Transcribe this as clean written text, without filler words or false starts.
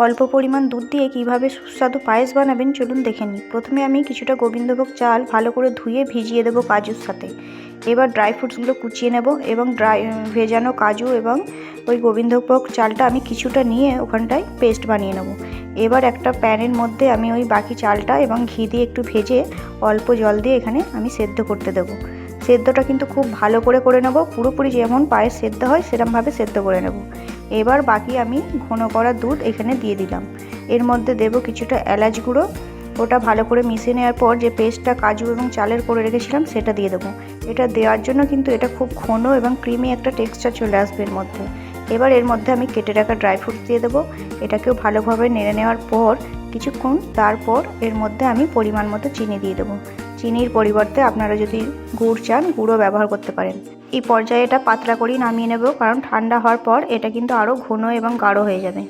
অল্প পরিমাণ দুধ দিয়ে কিভাবে সুস্বাদু পায়েস বানাবেন চলুন দেখে নিই। প্রথমে আমি কিছুটা গোবিন্দভোগ চাল ভালো করে ধুয়ে ভিজিয়ে দেবো কাজুর সাথে। এবার ড্রাই ফ্রুটসগুলো কুচিয়ে নেব এবং ভেজানো কাজু এবং ওই গোবিন্দভোগ চালটা আমি কিছুটা নিয়ে ওখানটায় পেস্ট বানিয়ে নেব। এবার একটা প্যানের মধ্যে আমি ওই বাকি চালটা এবং ঘি দিয়ে একটু ভেজে অল্প জল দিয়ে এখানে আমি সেদ্ধ করতে দেবো। সেদ্ধটা কিন্তু খুব ভালো করে নেব, পুরোপুরি যেমন পায়েস সেদ্ধ হয় সেরকমভাবে সেদ্ধ করে নেব। এবার বাকি আমি ঘন করা দুধ এখানে দিয়ে দিলাম। এর মধ্যে দেব কিছুটা এলাচ গুঁড়ো, ওটা ভালো করে মিশিয়ে নেওয়ার পর যে পেস্টটা কাজু এবং চালের করে রেখেছিলাম সেটা দিয়ে দেবো। এটা দেওয়ার জন্য কিন্তু এটা খুব ঘন এবং ক্রিমি একটা টেক্সচার চলে আসবে এর মধ্যে। এবার এর মধ্যে আমি কেটে রাখা ড্রাই ফ্রুটস দিয়ে দেবো। এটাকেও ভালোভাবে নেড়ে নেওয়ার পর কিছুক্ষণ তারপর এর মধ্যে আমি পরিমাণ মতো চিনি দিয়ে দেবো। চিনির পরিবর্তে আপনারা যদি গুড় চান গুড়ও ব্যবহার করতে পারেন। এই পর্যায়ে এটা পাতলা করেই নামিয়ে নেব, কারণ ঠান্ডা হওয়ার পর এটা কিন্তু আরও ঘন এবং গাঢ় হয়ে যাবে।